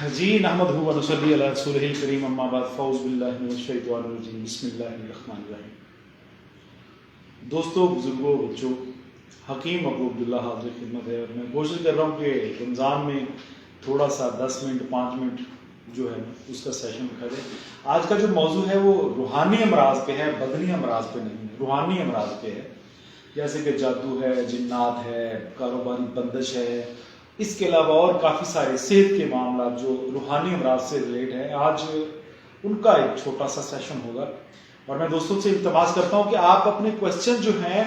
جی نحمدہ و نصلی علی رسولہ الکریم اما بعد فاعوذ باللہ من الشیطان الرجیم بسم اللہ الرحمن الرحیم۔ دوستو، بزرگوں، بچوں، حکیم ابو عبداللہ حاضر خدمت ہے، اور میں کوشش کر رہا ہوں کہ رمضان میں تھوڑا سا 10 منٹ 5 منٹ جو ہے اس کا سیشن رکھا جائے۔ آج کا جو موضوع ہے وہ روحانی امراض پہ ہے، بدنی امراض پہ نہیں ہے، روحانی امراض پہ ہے، جیسے کہ جادو ہے، جنات ہے، کاروباری بندش ہے، اس کے علاوہ اور کافی سارے صحت کے معاملات جو روحانی امراض سے ریلیٹ ہے۔ آج ان کا ایک چھوٹا سا سیشن ہوگا، اور میں دوستوں سے التماس کرتا ہوں کہ آپ اپنے کوسچن جو ہیں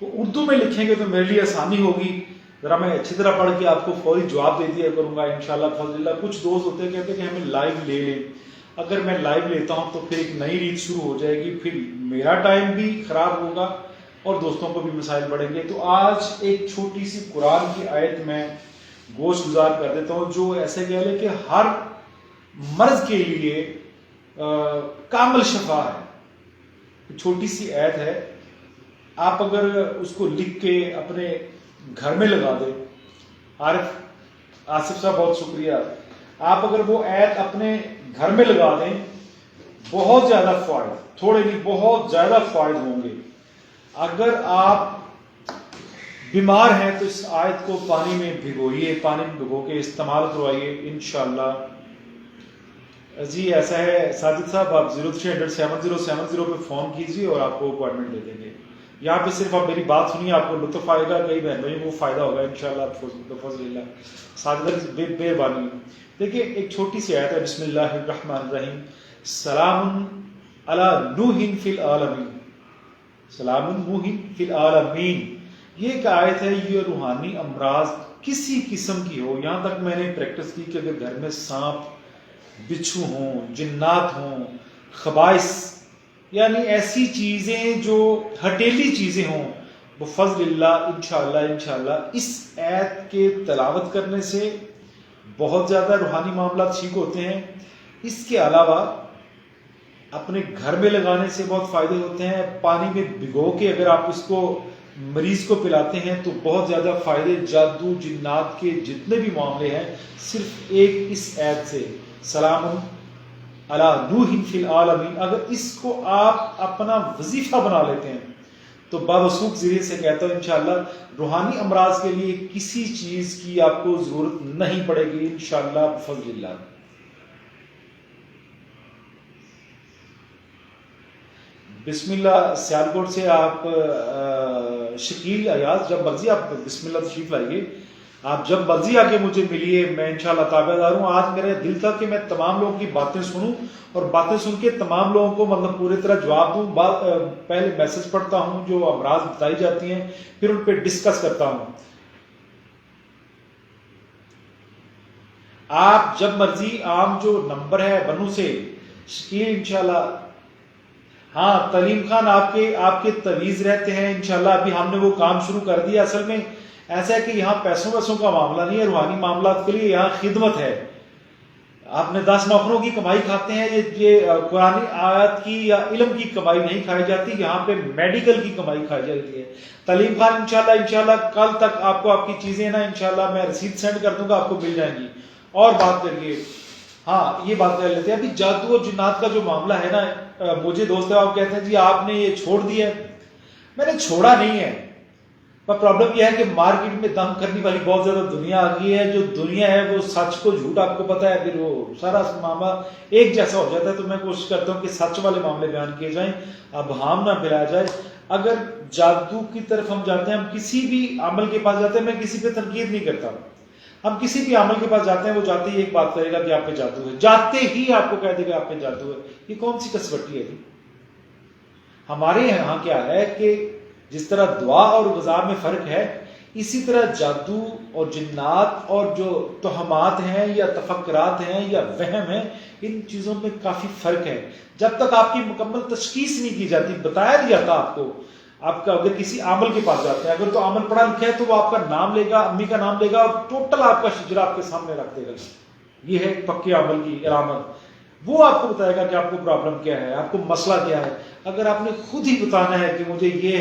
وہ اردو میں لکھیں گے تو میرے لیے آسانی ہوگی، ذرا میں اچھی طرح پڑھ کے آپ کو فوری جواب دے دیا کروں گا انشاءاللہ بفضل اللہ۔ کچھ دوست ہوتے ہیں کہتے ہیں کہ ہمیں لائیو لے لیں، اگر میں لائیو لیتا ہوں تو پھر ایک نئی ریت شروع ہو جائے گی، پھر میرا ٹائم بھی خراب ہوگا اور دوستوں کو بھی مسائل بڑھیں گے۔ تو آج ایک چھوٹی سی قرآن کی آیت میں گوش گزار کر دیتا ہوں، جو ایسے کہہ لیں کہ ہر مرض کے لیے کامل شفا ہے۔ چھوٹی سی آیت ہے، آپ اگر اس کو لکھ کے اپنے گھر میں لگا دیں، آصف صاحب بہت شکریہ، آپ اگر وہ آیت اپنے گھر میں لگا دیں بہت زیادہ فوائد، تھوڑے نہیں بہت زیادہ فوائد ہوں گے۔ اگر آپ بیمار ہیں تو اس آیت کو پانی میں بھگوئیے، پانی میں بھگو کے استعمال کروائیے انشاءاللہ۔ جی ایسا ہے ساجد صاحب، آپ 03007070 پہ فون کیجیے اور آپ کو اپوائنٹمنٹ دے دیں گے۔ یہاں پہ صرف آپ میری بات سنیے، آپ کو لطف آئے گا، کئی بہن بھائی وہ فائدہ ہوگا انشاءاللہ بفضل اللہ۔ ساجد مہربانی۔ دیکھیے ایک چھوٹی سی آیت ہے، بسم اللہ الرحمن الرحیم، سلام علی نوح فی العالمین، سلام نوح فی العالمین۔ یہ ایک آیت ہے، یہ روحانی امراض کسی قسم کی ہو، یہاں تک میں نے پریکٹس کی کہ اگر گھر میں سانپ بچھو ہوں، جنات ہوں، خبائث یعنی ایسی چیزیں جو ہٹیلی چیزیں ہوں، بفضل اللہ انشاءاللہ اس آیت کے تلاوت کرنے سے بہت زیادہ روحانی معاملات ٹھیک ہوتے ہیں۔ اس کے علاوہ اپنے گھر میں لگانے سے بہت فائدے ہوتے ہیں، پانی میں بھگو کے اگر آپ اس کو مریض کو پلاتے ہیں تو بہت زیادہ فائدے، جادو جنات کے جتنے بھی معاملے ہیں صرف ایک اس آیت سے، سلام علی نوح فی العالمین، اگر اس کو آپ اپنا وظیفہ بنا لیتے ہیں تو باوثوق ذریعے سے کہتا ہوں انشاءاللہ روحانی امراض کے لیے کسی چیز کی آپ کو ضرورت نہیں پڑے گی انشاءاللہ بفضل اللہ۔ بسم اللہ سیالکوٹ سے آپ شکیل ایاز، جب مرضی آپ بسم اللہ تشریف لائیے، آپ جب مرضی آ کے مجھے ملیے، میں انشاءاللہ تابع دار ہوں۔ آج میرا دل تھا کہ میں تمام لوگوں کی باتیں سنوں اور باتیں سن کے تمام لوگوں کو مطلب پوری طرح جواب دوں۔ پہلے میسج پڑھتا ہوں جو امراض بتائی جاتی ہیں، پھر ان پہ ڈسکس کرتا ہوں۔ آپ جب مرضی، عام جو نمبر ہے بنو سے شکیل انشاءاللہ، ہاں تلیم خان آپ کے تویز رہتے ہیں انشاءاللہ۔ ابھی ہم نے وہ کام شروع کر دیا۔ اصل میں ایسا ہے کہ یہاں پیسوں کا معاملہ نہیں ہے، روحانی معاملات کے لیے یہاں خدمت ہے۔ آپ نے 10 نوکروں کی کمائی کھاتے ہیں، یہ قرآن آیات کی یا علم کی کمائی نہیں کھائی جاتی، یہاں پہ میڈیکل کی کمائی کھائی جاتی ہے۔ تلیم خان انشاءاللہ کل تک آپ کو آپ کی چیزیں نا انشاءاللہ میں رسید سینڈ کر دوں گا، آپ کو مل جائیں گی۔ اور بات کریے، ہاں یہ بات کر لیتے ہیں ابھی جادو اور جنات کا جو معاملہ ہے نا، مجھے دوست آپ کہتے ہیں جی آپ نے یہ چھوڑ دیا ہے، میں نے چھوڑا نہیں ہے، پر پرابلم یہ ہے کہ مارکیٹ میں دم کرنے والی بہت زیادہ دنیا آ گئی ہے۔ جو دنیا ہے وہ سچ کو جھوٹ آپ کو پتا ہے، پھر وہ سارا معاملہ ایک جیسا ہو جاتا ہے۔ تو میں کوشش کرتا ہوں کہ سچ والے معاملے بیان کیے جائیں، اب ہام نہ پھیلایا جائے۔ اگر جادو کی طرف ہم جاتے ہیں، ہم کسی بھی عمل کے پاس جاتے ہیں، میں کسی پہ تنقید نہیں کرتا، ہم کسی بھی عمل کے پاس جاتے ہیں، وہ جاتے ہی ایک بات کرے گا کہ آپ پہ جادو ہے، جاتے ہی آپ کو کہہ دے گا آپ پہ جادو ہے۔ یہ کون سی کسوٹی ہے جی؟ ہمارے یہاں کیا ہے کہ جس طرح دعا اور غذا میں فرق ہے، اسی طرح جادو اور جنات اور جو توہمات ہیں یا تفکرات ہیں یا وہم ہیں، ان چیزوں میں کافی فرق ہے۔ جب تک آپ کی مکمل تشخیص نہیں کی جاتی، بتایا نہیں جاتا آپ کو، آپ کا اگر کسی عامل کے پاس جاتے ہیں، اگر تو عامل پڑھا لکھا ہے تو وہ آپ کا نام لے گا، امی کا نام لے گا اور ٹوٹل آپ کا شجرا آپ کے سامنے رکھ دے گا۔ یہ ہے پکے عمل کی علامت، وہ آپ کو بتائے گا کہ آپ کو پرابلم کیا ہے، آپ کو مسئلہ کیا ہے۔ اگر آپ نے خود ہی بتانا ہے کہ مجھے یہ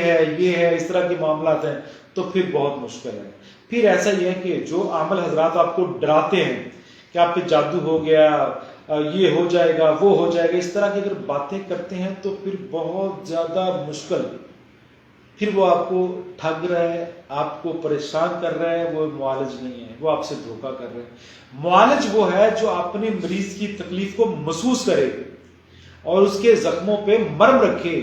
ہے اس طرح کے معاملات ہیں، تو پھر بہت مشکل ہے۔ پھر ایسا ہی ہے کہ جو عامل حضرات آپ کو ڈراتے ہیں کہ آپ پہ جادو ہو گیا، یہ ہو جائے گا، وہ ہو جائے گا، اس طرح کی اگر باتیں کرتے ہیں تو پھر بہت زیادہ مشکل، پھر وہ آپ کو ٹھگ رہا ہے، آپ کو پریشان کر رہا ہے، وہ معالج نہیں ہے، وہ آپ سے دھوکہ کر رہے ہیں۔ معالج وہ ہے جو اپنے مریض کی تکلیف کو محسوس کرے اور اس کے زخموں پہ مرم رکھے،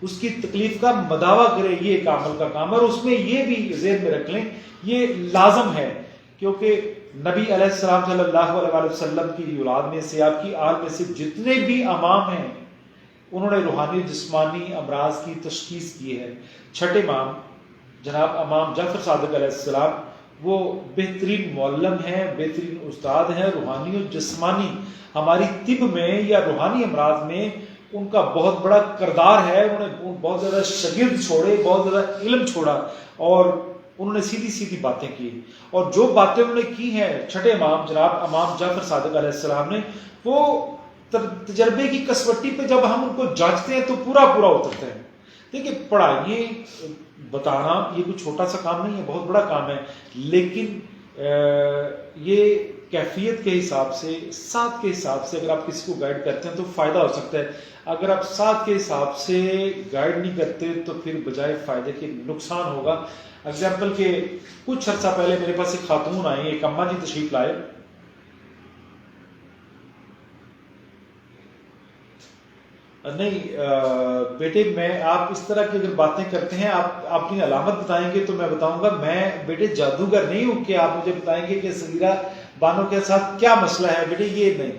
اس کی تکلیف کا مداوع کرے، یہ ایک عامل کا کام ہے۔ اور اس میں یہ بھی ذہن میں رکھ لیں، یہ لازم ہے، کیونکہ نبی علیہ السلام صلی اللہ علیہ وسلم کی اولاد میں سے، آپ کی آل میں سے جتنے بھی امام ہیں، انہوں نے روحانی جسمانی امراض کی تشخیص کی ہے۔ چھٹے امام جناب امام جعفر صادق علیہ السلام، وہ بہترین معلم ہیں، بہترین استاد ہیں، روحانی اور جسمانی ہماری طب میں یا روحانی امراض میں ان کا بہت بڑا کردار ہے۔ انہوں نے بہت زیادہ شاگرد چھوڑے، بہت زیادہ علم چھوڑا، اور انہوں نے سیدھی سیدھی باتیں کی، اور جو باتیں انہوں نے کی ہیں چھٹے امام جناب امام جعفر صادق علیہ السلام نے، وہ تجربے کی کسوٹی پہ جب ہم ان کو جانچتے ہیں تو پورا پورا اترتے ہیں۔ دیکھیے پڑھائیے، بتانا یہ کوئی چھوٹا سا کام نہیں ہے، بہت بڑا کام ہے، لیکن یہ کیفیت کے حساب سے، ساتھ کے حساب سے اگر آپ کسی کو گائیڈ کرتے ہیں تو فائدہ ہو سکتا ہے۔ اگر آپ ساتھ کے حساب سے گائیڈ نہیں کرتے تو پھر بجائے فائدے کے نقصان ہوگا۔ اگزامپل کہ کچھ عرصہ پہلے میرے پاس ایک خاتون آئی، ایک اماں جی تشریف لائے، نہیں بیٹے میں آپ اس طرح کی اگر باتیں کرتے ہیں، آپ اپنی علامت بتائیں گے تو میں بتاؤں گا۔ میں بیٹے جادوگر نہیں ہوں کہ آپ مجھے بتائیں گے کہ صغیرہ بانو کے ساتھ کیا مسئلہ ہے، بیٹے یہ نہیں۔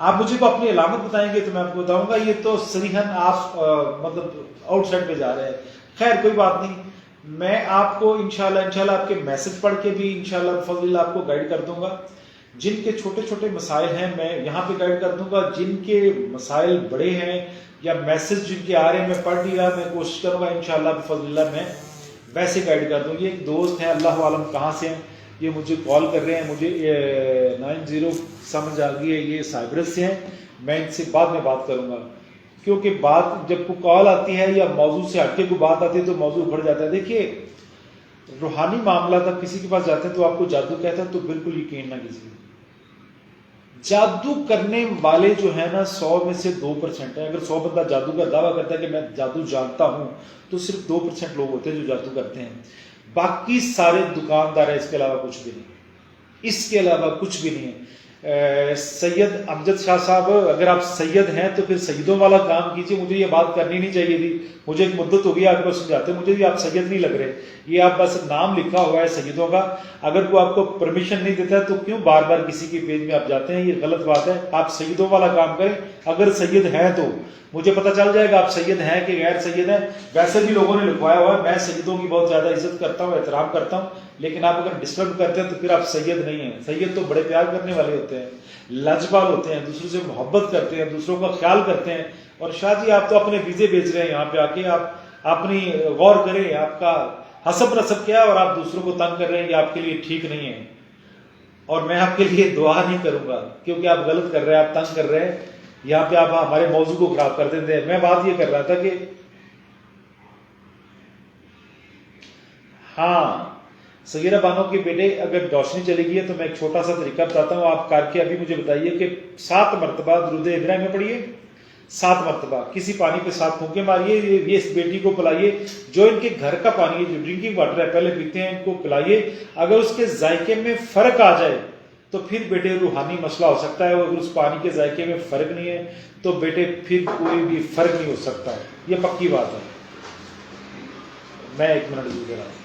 آپ مجھے کو اپنی علامت بتائیں گے تو میں آپ کو بتاؤں گا۔ یہ تو صریحاً آپ مطلب آؤٹ سائڈ پہ جا رہے ہیں۔ خیر کوئی بات نہیں، میں آپ کو انشاءاللہ آپ کے میسج پڑھ کے بھی انشاءاللہ بفضل اللہ آپ کو گائیڈ کر دوں گا۔ جن کے چھوٹے چھوٹے مسائل ہیں میں یہاں پہ گائیڈ کر دوں گا، جن کے مسائل بڑے ہیں یا میسج جن کے آ رہے ہیں میں پڑھ نہیں رہا، میں کوشش کروں گا انشاءاللہ بفضل اللہ میں ویسے گائیڈ کر دوں۔ یہ ایک دوست ہیں، اللہ عالم کہاں سے ہیں، یہ مجھے کال کر رہے ہیں، مجھے 90 سمجھ آ گئی ہے، یہ سائبرس سے ہیں، میں ان سے بعد میں بات کروں گا، کیونکہ بات جب کوئی کال آتی ہے یا موضوع سے ہٹ کے کوئی بات آتی ہے تو موضوع اکھڑ جاتا ہے۔ دیکھیے روحانی معاملات آپ کسی کے پاس جاتے ہیں تو آپ کو جادو کہتا ہے تو بالکل یقین نہ کیجیے۔ جادو کرنے والے جو ہیں نا 100 میں سے 2% ہیں۔ اگر 100 بندہ جادو کا دعویٰ کرتا ہے کہ میں جادو جانتا ہوں تو صرف 2% لوگ ہوتے ہیں جو جادو کرتے ہیں، باقی سارے دکاندار ہیں، اس کے علاوہ کچھ بھی نہیں، اس کے علاوہ کچھ بھی نہیں ہے۔ سید امجد شاہ صاحب، اگر آپ سید ہیں تو پھر سیدوں والا کام کیجیے۔ مجھے یہ بات کرنی نہیں چاہیے تھی، مجھے ایک مدت ہو گئی آپ کو سمجھاتے، مجھے بھی آپ سید نہیں لگ رہے، یہ آپ بس نام لکھا ہوا ہے سیدوں کا۔ اگر کوئی آپ کو پرمیشن نہیں دیتا ہے تو کیوں بار بار کسی کے پیج میں آپ جاتے ہیں، یہ غلط بات ہے۔ آپ سیدوں والا کام کریں، اگر سید ہیں تو مجھے پتہ چل جائے گا آپ سید ہیں کہ غیر سید ہیں۔ ویسے بھی لوگوں نے لکھوایا ہوا ہے، میں سیدوں کی بہت زیادہ عزت کرتا ہوں، احترام کرتا ہوں، لیکن آپ اگر ڈسٹرب کرتے ہیں تو پھر آپ سید نہیں ہیں۔ سید تو بڑے پیار کرنے والے ہوتے ہیں، لاجواب ہوتے ہیں، دوسروں سے محبت کرتے ہیں، دوسروں کا خیال کرتے ہیں۔ اور شاہ جی آپ تو اپنے ویزے بیچ رہے ہیں یہاں پہ آ کے، آپ اپنی غور کریں، آپ کا حسب نسب کیا ہے اور آپ دوسروں کو تنگ کر رہے ہیں، یہ آپ کے لیے ٹھیک نہیں ہے، اور میں آپ کے لیے دعا نہیں کروں گا، کیونکہ آپ غلط کر رہے ہیں، آپ تنگ کر رہے ہیں، یہاں پہ آپ ہمارے موضوع کو خراب کر دیتے ہیں۔ میں بات یہ کر رہا تھا کہ ہاں سگیرہ بانو کے بیٹے اگر روشنی چلی گئی ہے تو میں ایک چھوٹا سا طریقہ بتاتا ہوں، آپ کر کے ابھی مجھے بتائیے کہ 7 مرتبہ درود ابراہیم میں پڑھیے، 7 مرتبہ کسی پانی پہ 7 پھونکے ماریے، یہ اس بیٹی کو پلائیے، جو ان کے گھر کا پانی ہے، جو ڈرنکنگ واٹر ہے پہلے پیتے ہیں، ان کو پلائیے۔ اگر اس کے ذائقے میں فرق آ جائے تو پھر بیٹے روحانی مسئلہ ہو سکتا ہے، اگر اس پانی کے ذائقے میں فرق نہیں ہے تو بیٹے پھر کوئی بھی فرق نہیں ہو سکتا ہے، یہ پکی بات ہے۔ میں 1 منٹ دے رہا ہوں،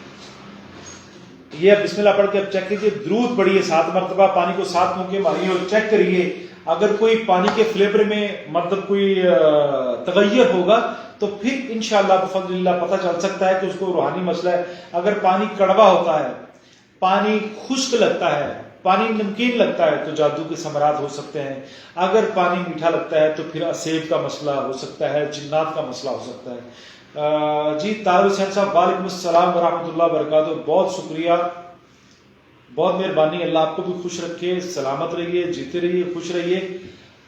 یہ بسم اللہ پڑھ کے اب چیک کیجیے، درود پڑھیے 7 مرتبہ، پانی کو 7 پھونکے ماریے اور چیک کریے، اگر کوئی پانی کے فلیور میں مطلب کوئی تغیر ہوگا تو پھر انشاءاللہ بفضل اللہ پتہ چل سکتا ہے کہ اس کو روحانی مسئلہ ہے۔ اگر پانی کڑوا ہوتا ہے، پانی خشک لگتا ہے، پانی نمکین لگتا ہے تو جادو کے ثمرات ہو سکتے ہیں۔ اگر پانی میٹھا لگتا ہے تو پھر اسیب کا مسئلہ ہو سکتا ہے، جنات کا مسئلہ ہو سکتا ہے۔ جی طاہر حسین صاحب وعلیکم السلام ورحمۃ اللہ وبرکاتہ، بہت شکریہ، بہت مہربانی، اللہ آپ کو بھی خوش رکھے، سلامت رہیے، جیتے رہیے، خوش رہیے۔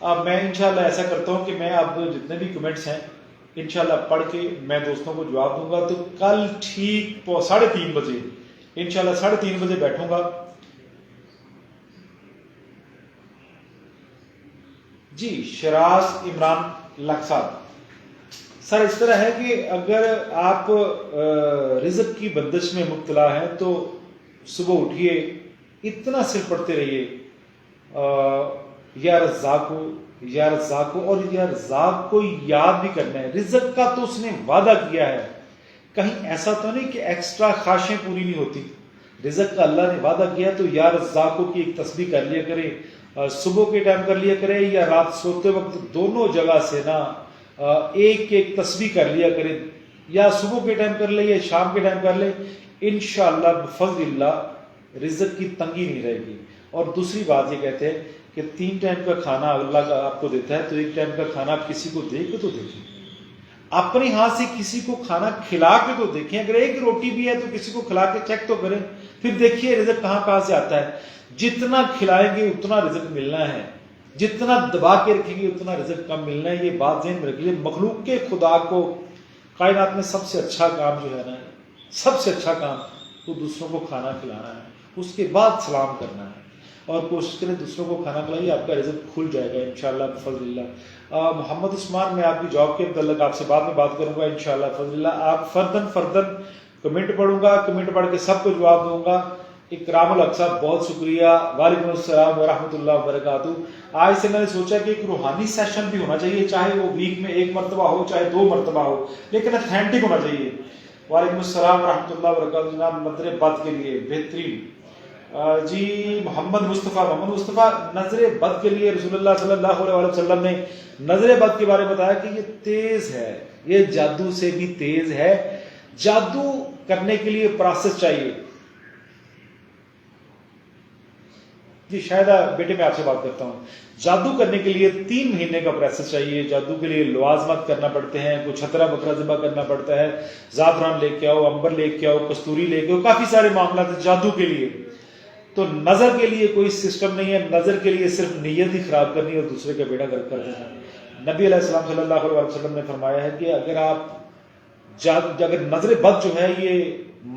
اب میں انشاءاللہ ایسا کرتا ہوں کہ میں اب جتنے بھی کمنٹس ہیں انشاءاللہ پڑھ کے میں دوستوں کو جواب دوں گا، تو کل ٹھیک 3:30 بجے انشاءاللہ 3:30 بجے بیٹھوں گا۔ جی شراز عمران لک صاحب، سر اس طرح ہے کہ اگر آپ رزق کی بندش میں مبتلا ہیں تو صبح اٹھیے، اتنا صرف پڑھتے رہیے یا رزاقو یا رزاقو، اور یا رزاق کو یاد بھی کرنا ہے۔ رزق کا تو اس نے وعدہ کیا ہے، کہیں ایسا تو نہیں کہ ایکسٹرا خواہشیں پوری نہیں ہوتی۔ رزق کا اللہ نے وعدہ کیا تو یا رزاقو کی ایک تسبیح کر لیا کرے، صبح کے ٹائم کر لیا کرے یا رات سوتے وقت، دونوں جگہ سے نا ایک ایک تسبیح کر لیا کرے، یا صبح کے ٹائم کر لے یا شام کے ٹائم کر لے، انشاءاللہ بفضل اللہ رزق کی تنگی نہیں رہے گی۔ اور دوسری بات یہ کہتے ہیں کہ 3 ٹائم کا کھانا اللہ کا آپ کو دیتا ہے، تو 1 ٹائم کا کھانا آپ کسی کو دے کے تو دیکھیں، اپنے ہاتھ سے کسی کو کھانا کھلا کے تو دیکھیں، اگر ایک روٹی بھی ہے تو کسی کو کھلا کے چیک تو کریں، پھر دیکھیے رزق کہاں سے آتا ہے۔ جتنا کھلائیں گے اتنا رزق ملنا ہے، جتنا دبا کے رکھیں گے اتنا رزق کم ملنا ہے، یہ بات ذہن میں رکھیے۔ مخلوق کے خدا کو کائنات میں سب سے اچھا کام جو ہے نا، سب سے اچھا کام وہ دوسروں کو کھانا کھلانا ہے، اس کے بعد سلام کرنا ہے، اور کوشش کریں دوسروں کو کھانا کھلائیے، آپ کا رزق کھل جائے گا انشاءاللہ بفضل اللہ۔ محمد عثمان، میں آپ کی جاب کے متعلق آپ سے بعد میں بات کروں گا انشاءاللہ بفضل اللہ۔ آپ فردن کمنٹ پڑھوں گا، کمنٹ پڑھ کے سب کو جواب دوں گا۔ اکرام الحق صاحب بہت شکریہ، وعلیکم السلام ورحمۃ اللہ وبرکاتہ۔ آج سے میں نے سوچا کہ ایک روحانی سیشن بھی ہونا چاہیے، چاہے وہ ویک میں 1 مرتبہ ہو چاہے 2 مرتبہ ہو، لیکن اتھینٹک ہونا چاہیے۔ وعلیکم السلام ورحمۃ اللہ وبرکاتہ جناب، نظر بد کے لیے بہترین۔ جی محمد مصطفیٰ نظر بد کے لیے رسول اللہ صلی اللہ علیہ وسلم نے نظر بد کے بارے میں بتایا کہ یہ تیز ہے، یہ جادو سے بھی تیز ہے۔ جادو کرنے کے لیے پروسیس چاہیے۔ جی شاید بیٹے میں آپ سے بات کرتا ہوں، جادو کرنے کے لیے 3 مہینے کا پروسیس چاہیے۔ جادو کے لیے لوازمات کرنا پڑتے ہیں، کوئی چھترا بکرا ذبح کرنا پڑتا ہے، زعفران لے کے آؤ، عنبر لے کے آؤ، کستوری لے کے آؤ، کافی سارے معاملات ہیں جادو کے لیے۔ تو نظر کے لیے کوئی سسٹم نہیں ہے، نظر کے لیے صرف نیت ہی خراب کرنی اور دوسرے کا بیڑا گرک کر دینا۔ نبی علیہ السلام صلی اللہ علیہ وسلم نے فرمایا ہے کہ اگر نظر بد جو ہے یہ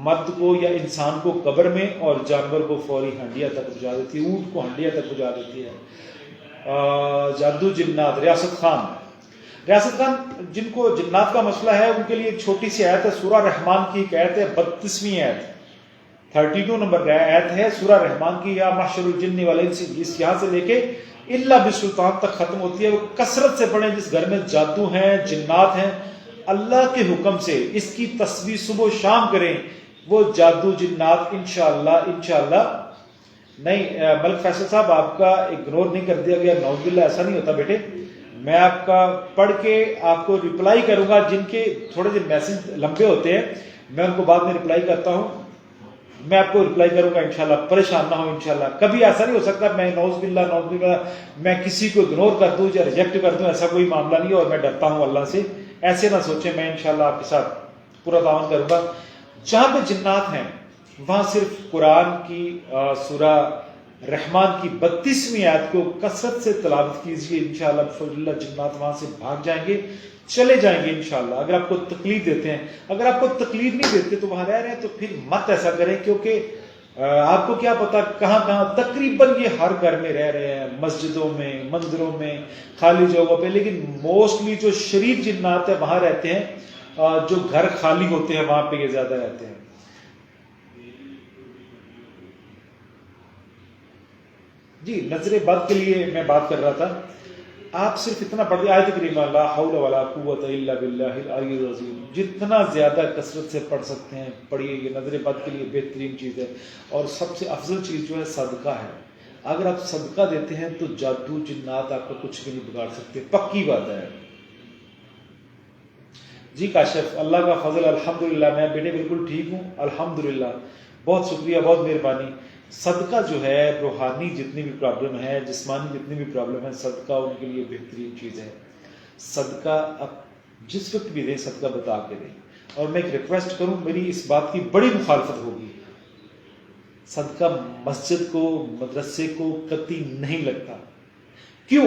مرد کو یا انسان کو قبر میں اور جانور کو فوری ہنڈیا تک پہنچا دیتی ہے، اونٹ کو ہنڈیا تک پہنچا دیتی ہے۔ جادو جنات، ریاست خان جن کو جنات کا مسئلہ ہے ان کے لیے ایک چھوٹی سی آیت ہے، سورہ رحمان کی ایک آیت ہے، 32ویں آیت، 32 نمبر آیت ہے سورہ رحمان کی، یا معشر الجن والانس، اس یہاں سے لے کے الا بالسلطان تک ختم ہوتی ہے۔ وہ کثرت سے پڑھیں، جس گھر میں جادو ہیں جنات ہیں، اللہ کے حکم سے اس کی تسبیح صبح و شام کریں، وہ جادو جنات انشاءاللہ نہیں۔ ملک فیصل صاحب آپ کا اگنور نہیں کر دیا گیا، نعوذ باللہ، ایسا نہیں ہوتا بیٹے، میں آپ کا پڑھ کے آپ کو ریپلائی کروں گا۔ جن کے تھوڑے سے میسج لمبے ہوتے ہیں میں ان کو بعد میں ریپلائی کرتا ہوں، میں آپ کو ریپلائی کروں گا انشاءاللہ، پریشان نہ ہو انشاءاللہ۔ کبھی ایسا نہیں ہو سکتا میں نعوذ باللہ میں کسی کو اگنور کر دوں یا ریجیکٹ کر دوں، ایسا کوئی معاملہ نہیں ہے، اور میں ڈرتا ہوں اللہ سے، ایسے نہ سوچیں۔ میں انشاءاللہ آپ کے ساتھ پورا تعاون کروں گا۔ جہاں پہ جنات ہیں وہاں صرف قرآن کی سورہ رحمان کی 32ویں آیت کو کثرت سے تلاوت کیجیے، انشاءاللہ بفضل جنات وہاں سے بھاگ جائیں گے، چلے جائیں گے انشاءاللہ۔ اگر آپ کو تکلیف دیتے ہیں، اگر آپ کو تکلیف نہیں دیتے تو وہاں رہ رہے ہیں تو پھر مت ایسا کریں، کیونکہ آپ کو کیا پتا کہاں تقریباً یہ ہر گھر میں رہ رہے ہیں، مسجدوں میں، مندروں میں، خالی جگہوں پہ، لیکن موسٹلی جو شریر جنات ہیں وہاں رہتے ہیں، جو گھر خالی ہوتے ہیں وہاں پہ یہ زیادہ رہتے ہیں۔ جی نظر بد کے لیے میں بات کر رہا تھا، آپ صرف اتنا پڑھ دیں، آیت کریمہ لا حول ولا قوت الا باللہ العلی العظیم، جتنا زیادہ کثرت سے پڑھ سکتے ہیں پڑھیے، یہ نظر بد کے لیے بہترین چیز ہے۔ اور سب سے افضل چیز جو ہے صدقہ ہے، اگر آپ صدقہ دیتے ہیں تو جادو جنات آپ کا کچھ بھی نہیں بگاڑ سکتے، پکی بات ہے۔ جی کاشف، اللہ کا فضل، الحمدللہ میں بیٹے بالکل ٹھیک ہوں الحمدللہ، بہت شکریہ، بہت مہربانی۔ صدقہ جو ہے روحانی جتنی بھی پرابلم ہے، جسمانی جتنی بھی پرابلم ہے، صدقہ ان کے لیے بہترین چیز ہے۔ صدقہ اب جس وقت بھی دیں صدقہ بتا کے دیں۔ اور میں ایک ریکویسٹ کروں، میری اس بات کی بڑی مخالفت ہوگی، صدقہ مسجد کو مدرسے کو قطعی نہیں لگتا۔ کیوں؟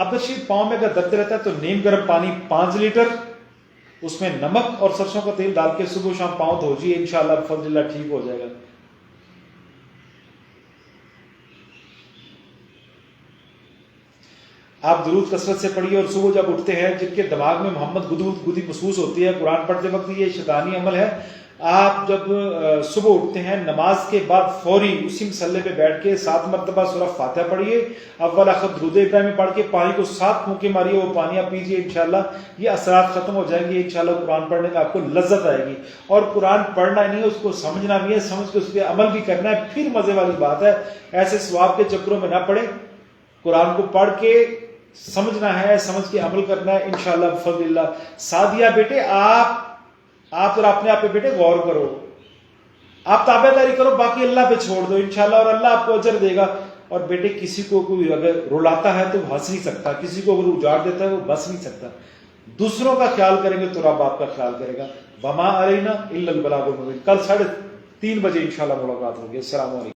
عبد الشید پاؤں میں اگر درد رہتا ہے تو نیم گرم پانی 5 لیٹر، اس میں نمک اور سرسوں کا تیل ڈال کے صبح شام پاؤں دھوجیے، انشاءاللہ بفضل اللہ ٹھیک ہو جائے گا۔ آپ درود کثرت سے پڑھیے اور صبح جب اٹھتے ہیں جن کے دماغ میں محمد گدود گدی محسوس ہوتی ہے قرآن پڑھتے وقت، یہ شیطانی عمل ہے۔ آپ جب صبح اٹھتے ہیں نماز کے بعد فوری اسی مصلے پہ بیٹھ کے 7 مرتبہ سورہ فاتحہ پڑھیے، اول آخر درود ابراہیمی پڑھ کے پانی کو 7 پھونکے ماریے، وہ پانی آپ پیجیے، انشاءاللہ یہ اثرات ختم ہو جائیں گے، انشاءاللہ قرآن پڑھنے میں آپ کو لذت آئے گی۔ اور قرآن پڑھنا نہیں ہے، اس کو سمجھنا بھی ہے، سمجھ کے اس پہ عمل بھی کرنا ہے، پھر مزے والی بات ہے۔ ایسے ثواب کے چکروں میں نہ پڑے، قرآن کو پڑھ کے سمجھنا ہے، سمجھ کے عمل کرنا ہے، انشاءاللہ بفضل اللہ۔ سعدیہ بیٹے آپ ذرا اپنے آپ پہ بیٹے غور کرو، آپ تابع داری کرو، باقی اللہ پہ چھوڑ دو انشاءاللہ، اور اللہ آپ کو اجر دے گا۔ اور بیٹے کسی کو کوئی اگر رلاتا ہے تو وہ ہنس نہیں سکتا، کسی کو اگر اجاڑ دیتا ہے وہ بس نہیں سکتا۔ دوسروں کا خیال کریں گے تو رب آپ کا خیال کرے گا۔ وما علینا الا البلاغ المبین۔ کل 3:30 بجے انشاءاللہ ملاقات ہوگی۔ السلام علیکم۔